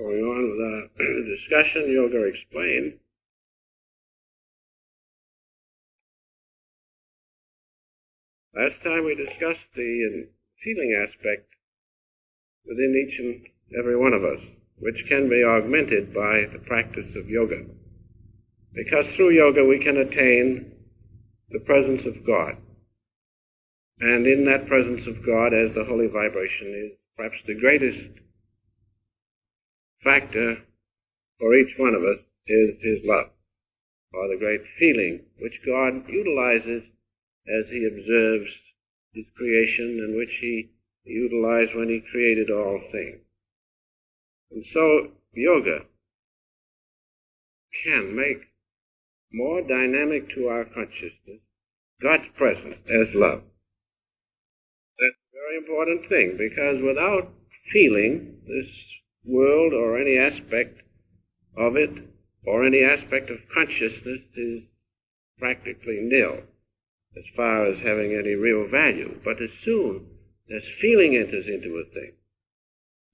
Going on with our discussion, Yoga Explained. Last time we discussed the feeling aspect within each and every one of us, which can be augmented by the practice of yoga. Because through yoga we can attain the presence of God. And in that presence of God, as the holy vibration is perhaps the greatest factor for each one of us, is his love, or the great feeling which God utilizes as he observes his creation, and which he utilized when he created all things. And so yoga can make more dynamic to our consciousness God's presence as love. That's a very important thing, because without feeling this world or any aspect of it, or any aspect of consciousness, is practically nil as far as having any real value. But as soon as feeling enters into a thing,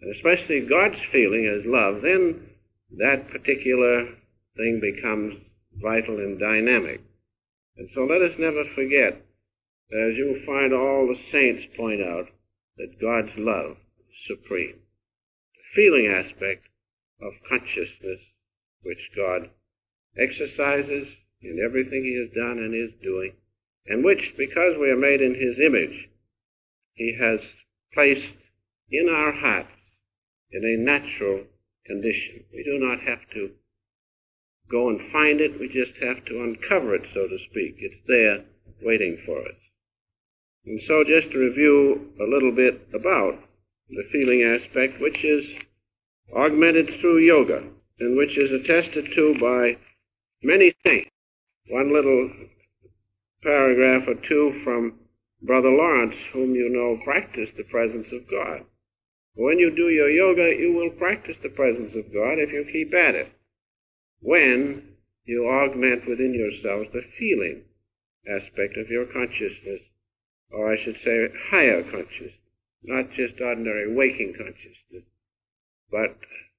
and especially God's feeling as love, then that particular thing becomes vital and dynamic. And so let us never forget, as you'll find all the saints point out, that God's love is supreme. The feeling aspect of consciousness which God exercises in everything he has done and is doing, and which, because we are made in his image, he has placed in our hearts in a natural condition. We do not have to go and find it, we just have to uncover it, so to speak. It's there waiting for us. And so just to review a little bit about the feeling aspect, which is augmented through yoga, and which is attested to by many saints. One little paragraph or two from Brother Lawrence, whom you know practiced the presence of God. When you do your yoga, you will practice the presence of God if you keep at it. When you augment within yourselves the feeling aspect of your consciousness, or I should say higher consciousness, not just ordinary waking consciousness, but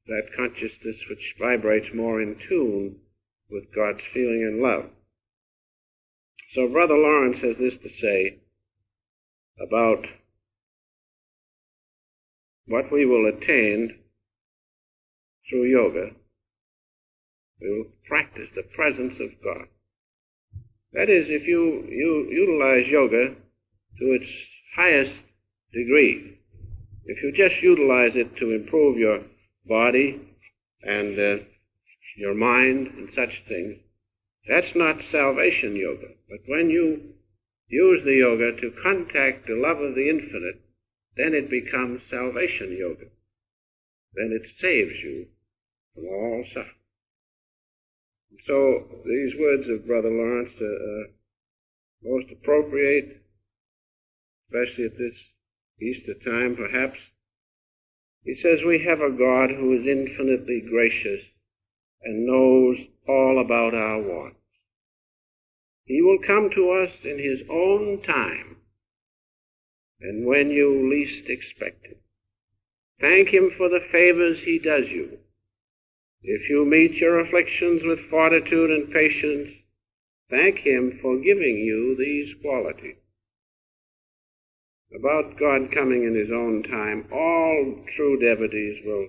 that consciousness which vibrates more in tune with God's feeling and love. So Brother Lawrence has this to say about what we will attain through yoga. We will practice the presence of God. That is, if you utilize yoga to its highest degree, if you just utilize it to improve your body and your mind and such things, that's not salvation yoga. But when you use the yoga to contact the love of the infinite, then it becomes salvation yoga. Then it saves you from all suffering. So these words of Brother Lawrence are most appropriate, especially at this Easter time, perhaps. He says, we have a God who is infinitely gracious and knows all about our wants. He will come to us in his own time, and when you least expect it. Thank him for the favors he does you. If you meet your afflictions with fortitude and patience, thank him for giving you these qualities. About God coming in his own time, all true devotees will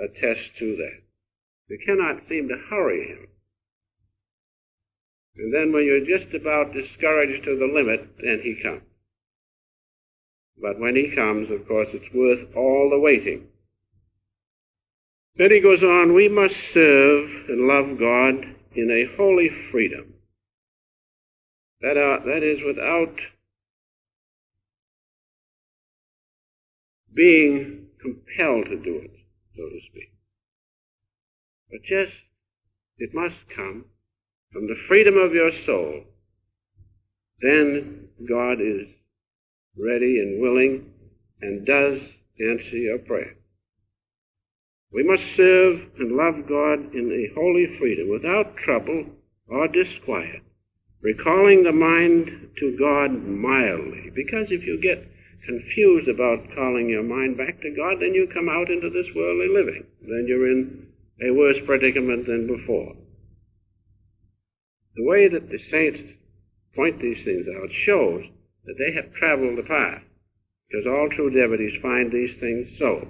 attest to that. We cannot seem to hurry him. And then when you're just about discouraged to the limit, then he comes. But when he comes, of course, it's worth all the waiting. Then he goes on, we must serve and love God in a holy freedom. That is without being compelled to do it, so to speak. But just, it must come from the freedom of your soul. Then God is ready and willing and does answer your prayer. We must serve and love God in a holy freedom without trouble or disquiet, recalling the mind to God mildly. Because if you get confused about calling your mind back to God, then you come out into this worldly living. Then you're in a worse predicament than before. The way that the saints point these things out shows that they have traveled the path, because all true devotees find these things so.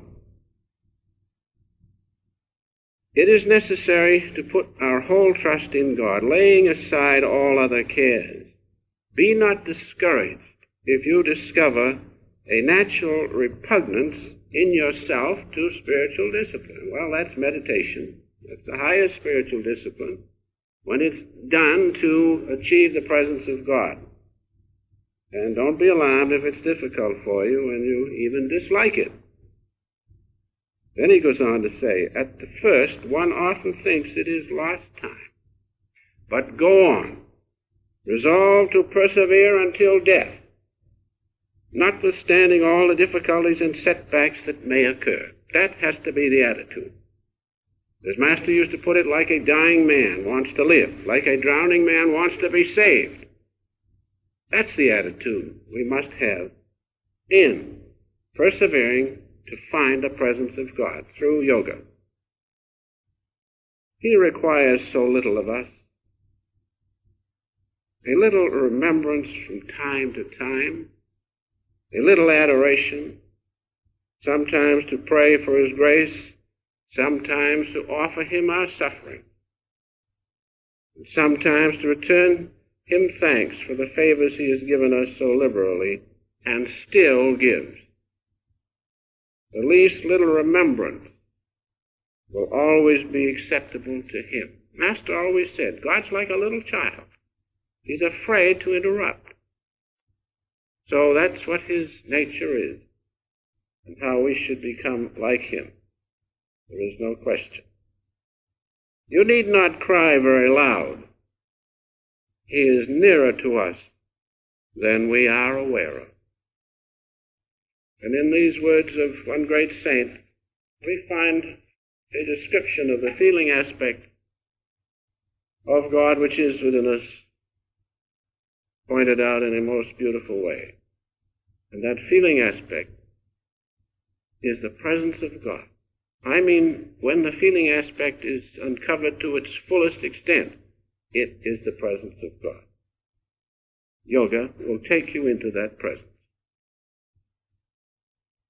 It is necessary to put our whole trust in God, laying aside all other cares. Be not discouraged if you discover a natural repugnance in yourself to spiritual discipline. Well, that's meditation. That's the highest spiritual discipline when it's done to achieve the presence of God. And don't be alarmed if it's difficult for you and you even dislike it. Then he goes on to say, at the first, one often thinks it is lost time. But go on. Resolve to persevere until death, notwithstanding all the difficulties and setbacks that may occur. That has to be the attitude. As Master used to put it, like a dying man wants to live, like a drowning man wants to be saved. That's the attitude we must have in persevering to find the presence of God through yoga. He requires so little of us. A little remembrance from time to time, a little adoration, sometimes to pray for His grace, sometimes to offer Him our suffering, and sometimes to return Him thanks for the favors He has given us so liberally and still gives. The least little remembrance will always be acceptable to Him. Master always said, God's like a little child. He's afraid to interrupt. So that's what His nature is, and how we should become like Him. There is no question. You need not cry very loud. He is nearer to us than we are aware of. And in these words of one great saint, we find a description of the feeling aspect of God which is within us, pointed out in a most beautiful way. And that feeling aspect is the presence of God. I mean, when the feeling aspect is uncovered to its fullest extent, it is the presence of God. Yoga will take you into that presence.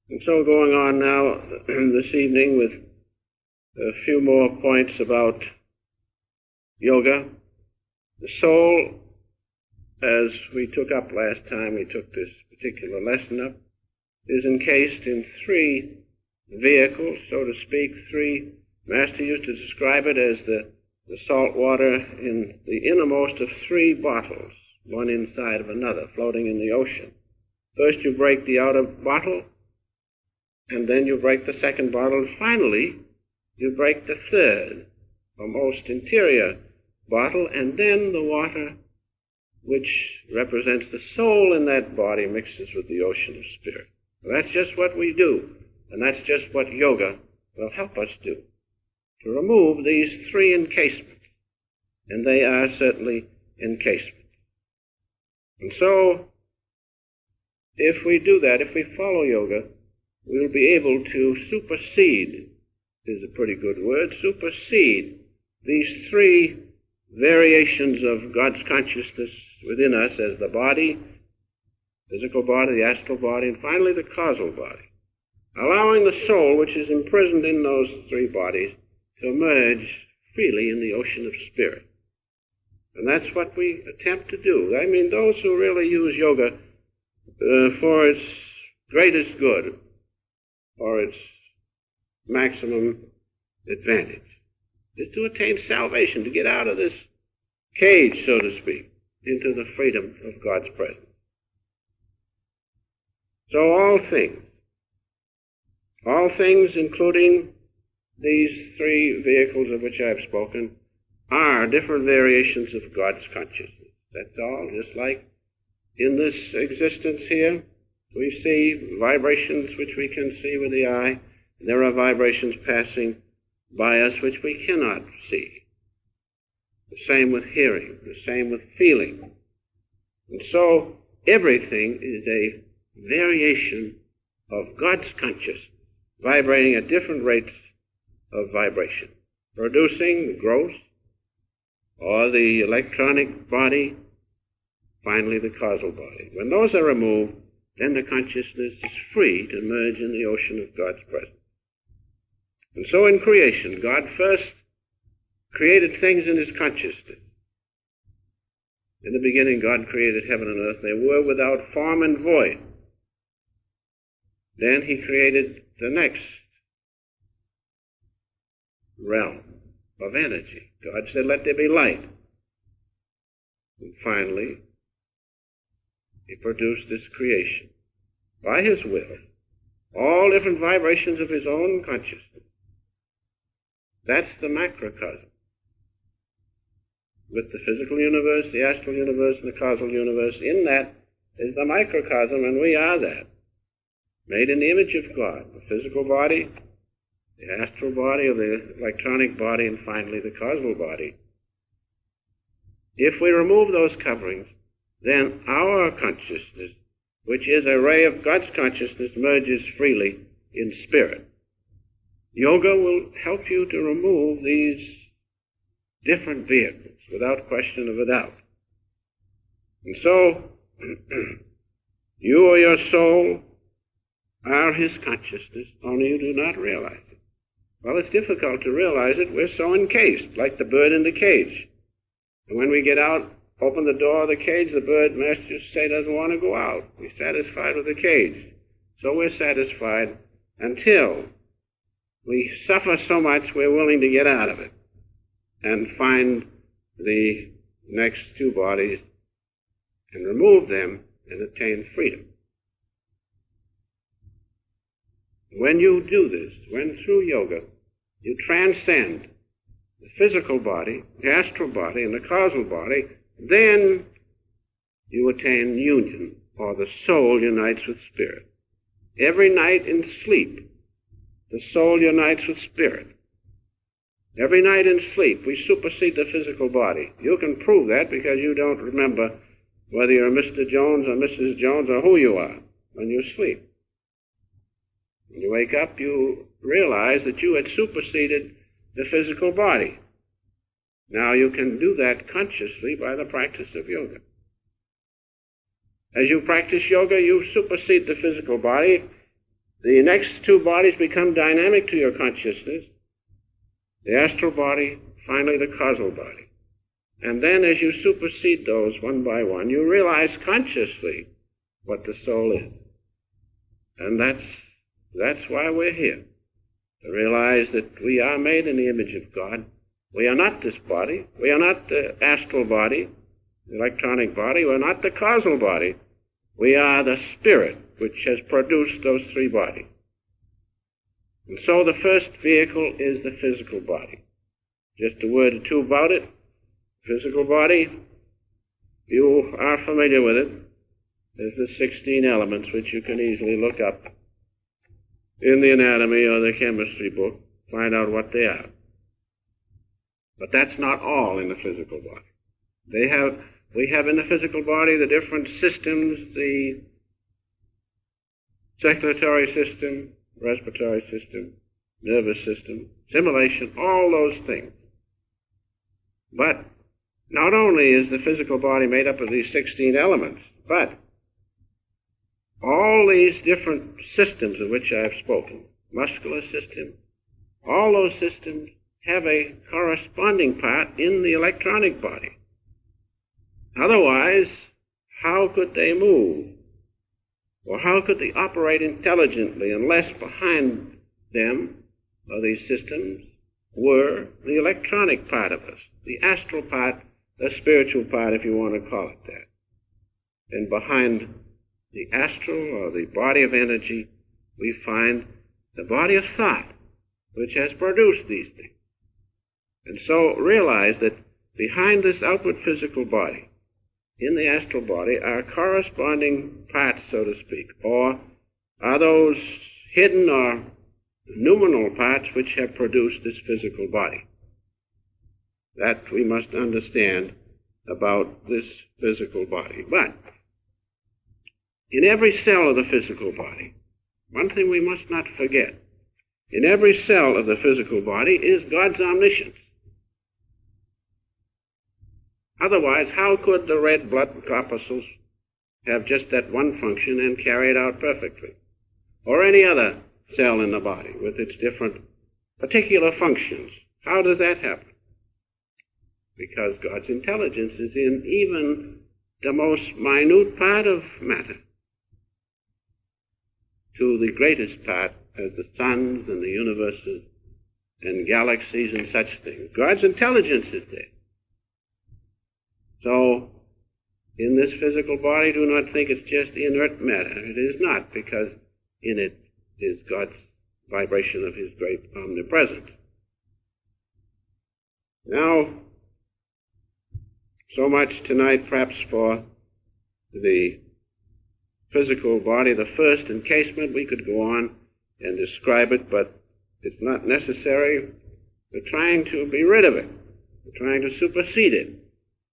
And so going on now this evening with a few more points about yoga. The soul, as we took up last time we took this particular lesson up, is encased in three vehicles, so to speak, three. Master used to describe it as the salt water in the innermost of three bottles, one inside of another, floating in the ocean. First you break the outer bottle, and then you break the second bottle, and finally you break the third, or most interior bottle, and then the water which represents the soul in that body mixes with the ocean of spirit. That's just what we do, and that's just what yoga will help us do, to remove these three encasements, and they are certainly encasements. And so, if we do that, if we follow yoga, we'll be able to supersede, is a pretty good word, supersede these three variations of God's consciousness within us as the body, physical body, the astral body, and finally the causal body, allowing the soul, which is imprisoned in those three bodies, to emerge freely in the ocean of spirit. And that's what we attempt to do. I mean, those who really use yoga for its greatest good, or its maximum advantage, is to attain salvation, to get out of this cage, so to speak, into the freedom of God's presence. So all things including these three vehicles of which I've spoken, are different variations of God's consciousness. That's all. Just like in this existence here, we see vibrations which we can see with the eye. There are vibrations passing by us which we cannot see. The same with hearing, the same with feeling. And so everything is a variation of God's consciousness, vibrating at different rates of vibration, producing the gross or the electronic body, finally the causal body. When those are removed, then the consciousness is free to merge in the ocean of God's presence. And so in creation, God first created things in his consciousness. In the beginning, God created heaven and earth. They were without form and void. Then he created the next realm of energy. God said, let there be light. And finally, he produced this creation by his will, all different vibrations of his own consciousness. That's the macrocosm. With the physical universe, the astral universe, and the causal universe, in that is the microcosm, and we are that. Made in the image of God, the physical body, the astral body, or the electronic body, and finally the causal body. If we remove those coverings, then our consciousness, which is a ray of God's consciousness, merges freely in spirit. Yoga will help you to remove these different vehicles without question of a doubt. And so, you or your soul are his consciousness, only you do not realize it. Well, it's difficult to realize it. We're so encased, like the bird in the cage. And when we get out, open the door of the cage, the bird, master say, doesn't want to go out. We're satisfied with the cage. So we're satisfied until we suffer so much we're willing to get out of it and find the next two bodies and remove them and attain freedom. When you do this, when through yoga you transcend the physical body, the astral body, and the causal body, then you attain union, or the soul unites with spirit. Every night in sleep, the soul unites with spirit. Every night in sleep, we supersede the physical body. You can prove that because you don't remember whether you're Mr. Jones or Mrs. Jones or who you are when you sleep. When you wake up, you realize that you had superseded the physical body. Now you can do that consciously by the practice of yoga. As you practice yoga, you supersede the physical body. The next two bodies become dynamic to your consciousness. The astral body, finally the causal body. And then as you supersede those one by one, you realize consciously what the soul is. And that's why we're here, to realize that we are made in the image of God. We are not this body. We are not the astral body, the electronic body. We're not the causal body. We are the spirit which has produced those three bodies. And so the first vehicle is the physical body. Just a word or two about it. Physical body, you are familiar with it. There's the 16 elements which you can easily look up in the anatomy or the chemistry book, find out what they are. But that's not all in the physical body. We have in the physical body the different systems, the circulatory system, respiratory system, nervous system, assimilation, all those things. But not only is the physical body made up of these 16 elements, but all these different systems of which I have spoken, muscular system, all those systems have a corresponding part in the electronic body. Otherwise, how could they move? Or how could they operate intelligently unless behind them, or these systems, were the electronic part of us, the astral part, the spiritual part, if you want to call it that. And behind the astral, or the body of energy, we find the body of thought, which has produced these things. And so realize that behind this outward physical body, in the astral body, are corresponding parts, so to speak, or are those hidden or noumenal parts which have produced this physical body. That we must understand about this physical body. But in every cell of the physical body. One thing we must not forget. In every cell of the physical body is God's omniscience. Otherwise, how could the red blood corpuscles have just that one function and carry it out perfectly? Or any other cell in the body with its different particular functions. How does that happen? Because God's intelligence is in even the most minute part of matter, to the greatest part as the suns and the universes and galaxies and such things. God's intelligence is there. So, in this physical body, do not think it's just inert matter. It is not, because in it is God's vibration of His great omnipresence. Now, so much tonight perhaps for the physical body, the first encasement. We could go on and describe it, but it's not necessary. We're trying to be rid of it. We're trying to supersede it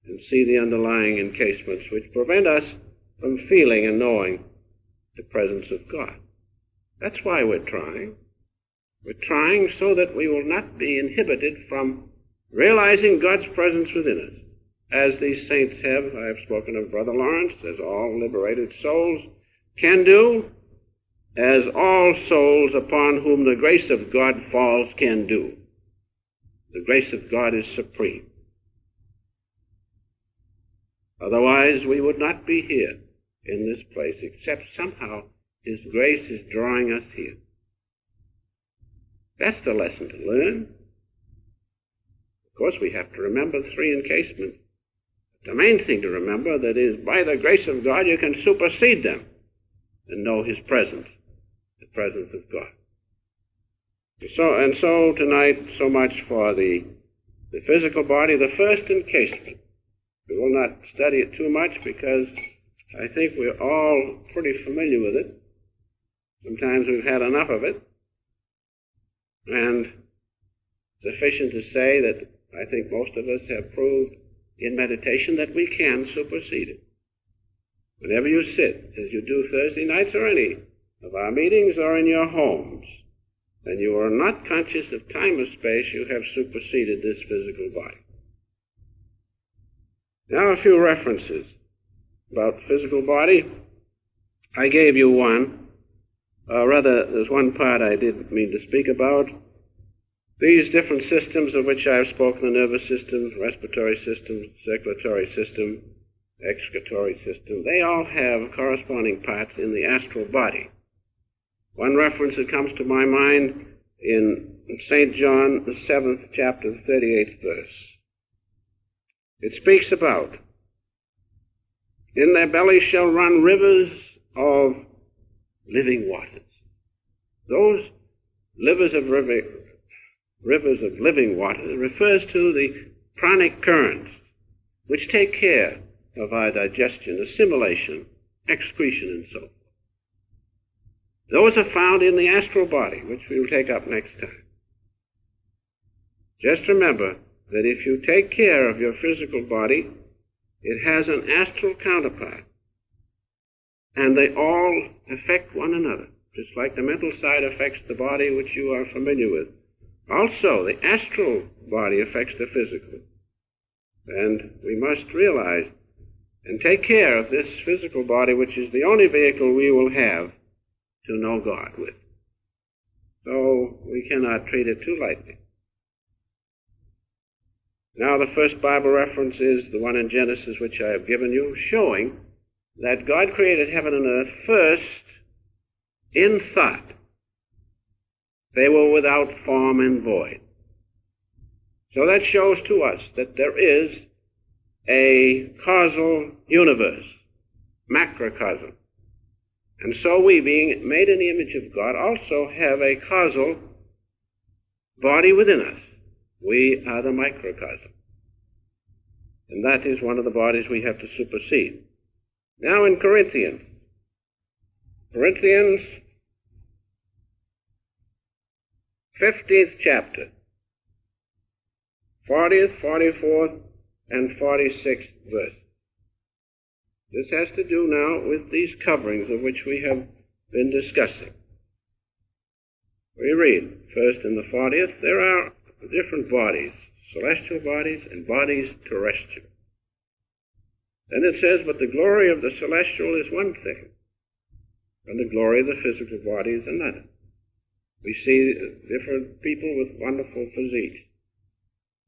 and see the underlying encasements which prevent us from feeling and knowing the presence of God. That's why we're trying. We're trying so that we will not be inhibited from realizing God's presence within us. As these saints have, I have spoken of Brother Lawrence, as all liberated souls can do, as all souls upon whom the grace of God falls can do. The grace of God is supreme. Otherwise, we would not be here in this place, except somehow His grace is drawing us here. That's the lesson to learn. Of course, we have to remember the three encasements. The main thing to remember, that is, by the grace of God, you can supersede them and know His presence, the presence of God. So tonight, so much for the physical body, the first encasement. We will not study it too much because I think we're all pretty familiar with it. Sometimes we've had enough of it. And sufficient to say that I think most of us have proved in meditation that we can supersede it. Whenever you sit, as you do Thursday nights or any of our meetings or in your homes, and you are not conscious of time or space, you have superseded this physical body. Now a few references about the physical body. I gave you one. There's one part I didn't mean to speak about. These different systems of which I have spoken, the nervous system, respiratory system, circulatory system, excretory system, they all have corresponding parts in the astral body. One reference that comes to my mind in St. John, the 7th chapter, the 38th verse. It speaks about, in their bellies shall run rivers of living waters. Those rivers of living water refers to the pranic currents, which take care of our digestion, assimilation, excretion, and so forth. Those are found in the astral body, which we will take up next time. Just remember that if you take care of your physical body, it has an astral counterpart, and they all affect one another, just like the mental side affects the body which you are familiar with. Also, the astral body affects the physical. And we must realize and take care of this physical body, which is the only vehicle we will have to know God with. So we cannot treat it too lightly. Now the first Bible reference is the one in Genesis which I have given you, showing that God created heaven and earth first in thought. They were without form and void. So that shows to us that there is a causal universe, macrocosm. And so we, being made in the image of God, also have a causal body within us. We are the microcosm. And that is one of the bodies we have to supersede. Now in Corinthians 15th chapter, 40th, 44th, and 46th verse. This has to do now with these coverings of which we have been discussing. We read, first in the 40th, there are different bodies, celestial bodies and bodies terrestrial. Then it says, but the glory of the celestial is one thing, and the glory of the physical body is another. We see different people with wonderful physiques.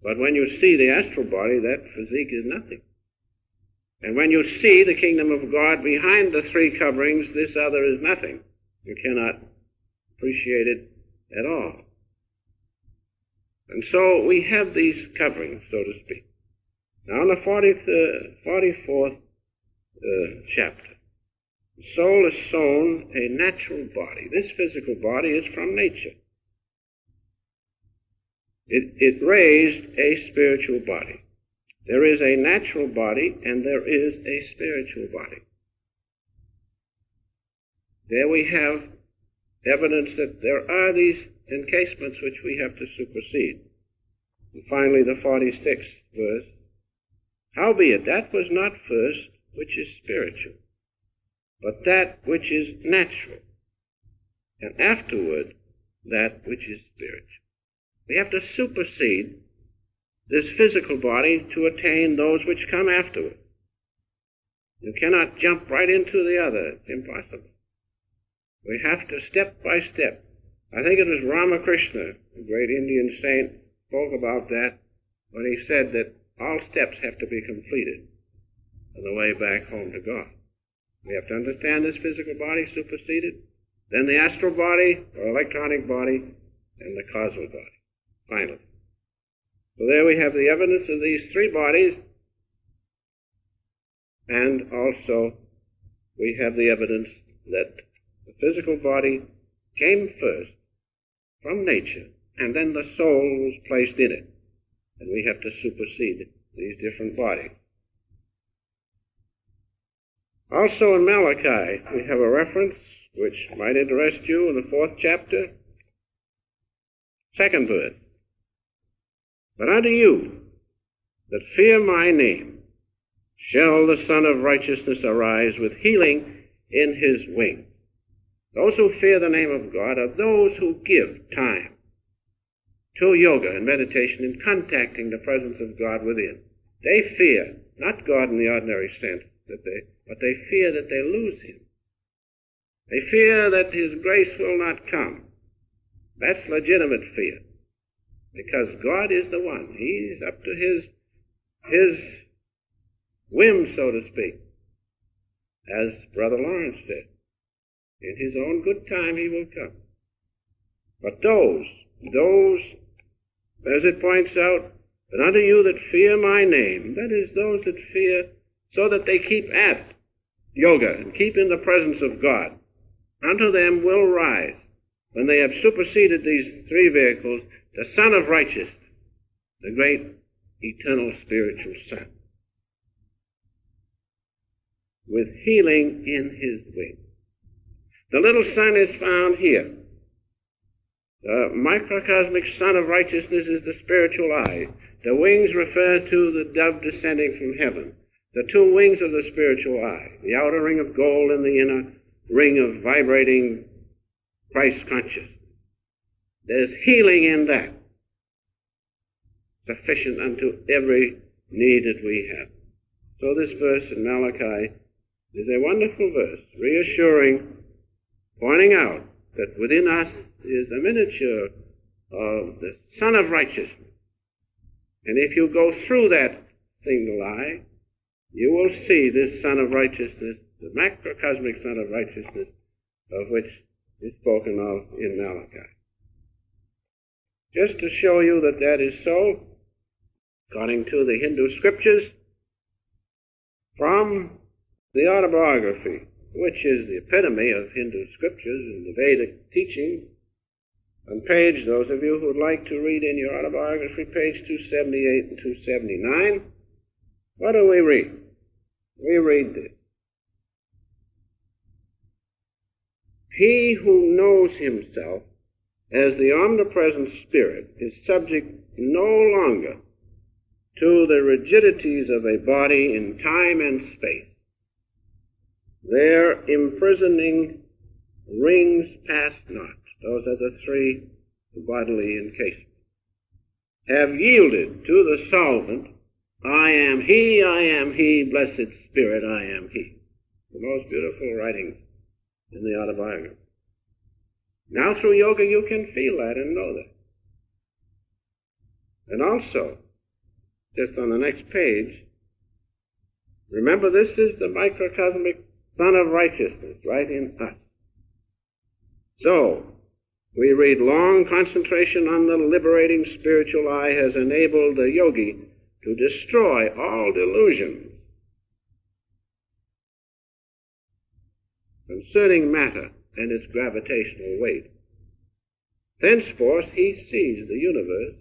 But when you see the astral body, that physique is nothing. And when you see the kingdom of God behind the three coverings, this other is nothing. You cannot appreciate it at all. And so we have these coverings, so to speak. Now in the 44th chapter, the soul is sown a natural body. This physical body is from nature. It raised a spiritual body. There is a natural body and there is a spiritual body. There we have evidence that there are these encasements which we have to supersede. And finally, the 46th verse, howbeit that was not first which is spiritual, but that which is natural, and afterward that which is spiritual. We have to supersede this physical body to attain those which come afterward. You cannot jump right into the other. It's impossible. We have to step by step. I think it was Ramakrishna, a great Indian saint, spoke about that when he said that all steps have to be completed on the way back home to God. We have to understand this physical body superseded, then the astral body or electronic body, and the causal body, finally. So there we have the evidence of these three bodies, and also we have the evidence that the physical body came first from nature, and then the soul was placed in it, and we have to supersede these different bodies. Also in Malachi, we have a reference which might interest you in the 4th chapter, 2nd verse. But unto you that fear my name shall the Son of Righteousness arise with healing in his wings. Those who fear the name of God are those who give time to yoga and meditation in contacting the presence of God within. They fear, not God in the ordinary sense, but they fear that they lose him. They fear that his grace will not come. That's legitimate fear. Because God is the one. He's up to his whim, so to speak. As Brother Lawrence said, in his own good time he will come. But those, as it points out, but unto you that fear my name, that is, those that fear so that they keep at yoga and keep in the presence of God, unto them will rise, when they have superseded these three vehicles, the Son of Righteousness, the great eternal spiritual Son, with healing in his wings. The little sun is found here. The microcosmic Son of Righteousness is the spiritual eye. The wings refer to the dove descending from heaven. The two wings of the spiritual eye, the outer ring of gold and the inner ring of vibrating Christ consciousness. There's healing in that, sufficient unto every need that we have. So this verse in Malachi is a wonderful verse, reassuring, pointing out that within us is a miniature of the Son of Righteousness. And if you go through that single eye, you will see this Son of Righteousness, the macrocosmic Son of Righteousness, of which is spoken of in Malachi. Just to show you that that is so, according to the Hindu scriptures, from the autobiography, which is the epitome of Hindu scriptures and the Vedic teaching, on page, those of you who would like to read in your autobiography, page 278 and 279, what do we read? We read this. He who knows himself as the omnipresent Spirit is subject no longer to the rigidities of a body in time and space, their imprisoning rings pass not. Those are the three bodily encasements. Have yielded to the solvent, I am he, blessed Spirit, I am he. The most beautiful writings in the autobiography. Now through yoga you can feel that and know that. And also, just on the next page, remember this is the microcosmic Son of Righteousness right in us. So, we read, long concentration on the liberating spiritual eye has enabled the yogi to destroy all delusions concerning matter and its gravitational weight. Thenceforth he sees the universe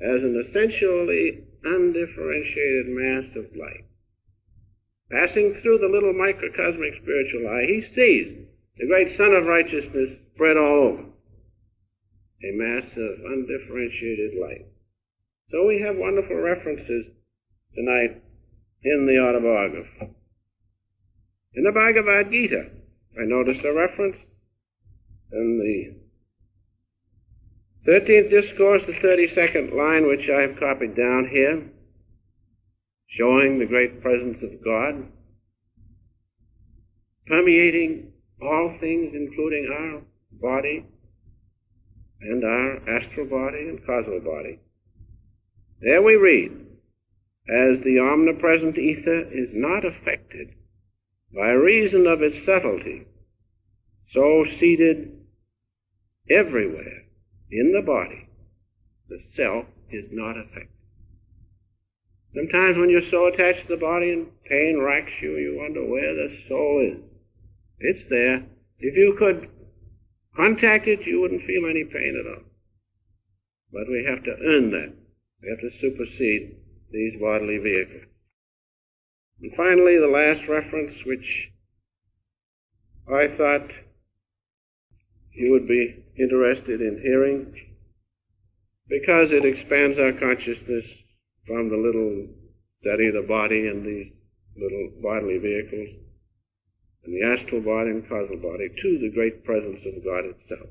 as an essentially undifferentiated mass of light. Passing through the little microcosmic spiritual eye, he sees the great Son of Righteousness spread all over, a mass of undifferentiated light. So we have wonderful references tonight in the autobiography. In the Bhagavad Gita, I noticed a reference in the 13th discourse, the 32nd line, which I've copied down here, showing the great presence of God, permeating all things, including our body and our astral body and causal body. There we read, as the omnipresent ether is not affected by reason of its subtlety, so seated everywhere in the body, the self is not affected. Sometimes when you're so attached to the body and pain racks you, you wonder where the soul is. It's there. If you could contact it, you wouldn't feel any pain at all. But we have to earn that. We have to supersede these bodily vehicles. And finally, the last reference, which I thought you would be interested in hearing, because it expands our consciousness from the little study of the body and these little bodily vehicles, and the astral body and causal body, to the great presence of God itself.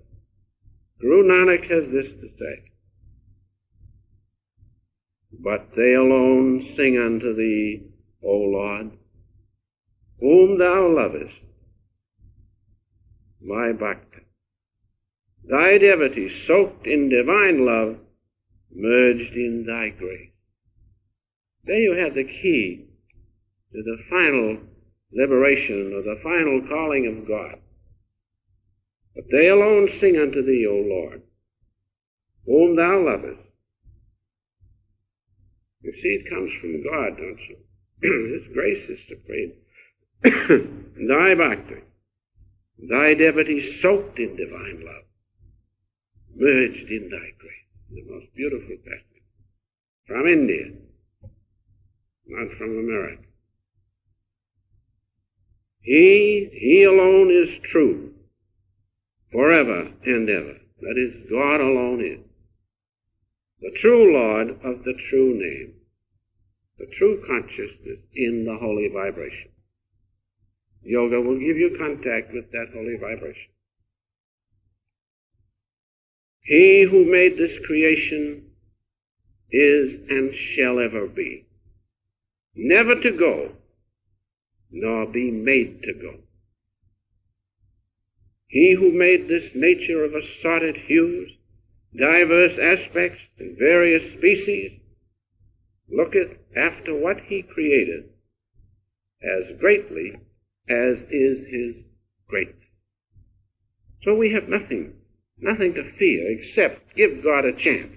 Guru Nanak has this to say, but they alone sing unto thee, O Lord, whom thou lovest, my Bhakta. Thy devotee, soaked in divine love, merged in thy grace. There you have the key to the final liberation or the final calling of God. But they alone sing unto thee, O Lord, whom thou lovest. You see, it comes from God, don't you? His grace is supreme. Thy Bhakti, thy devotee soaked in divine love, merged in thy grace. The most beautiful passage. From India, not from America. He alone is true, forever and ever. That is, God alone is. The true Lord of the true name, the true consciousness in the holy vibration. Yoga will give you contact with that holy vibration. He who made this creation is and shall ever be, never to go, nor be made to go. He who made this nature of assorted hues, diverse aspects, and various species, looketh after what he created as greatly as is his greatness. So we have nothing to fear except give God a chance.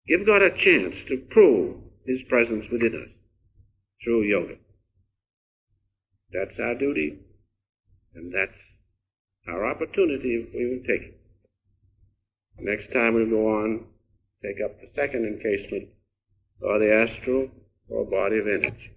Give God a chance to prove his presence within us through yoga. That's our duty, and that's our opportunity if we will take it. Next time we'll go on, take up the second encasement, or the astral or body of energy.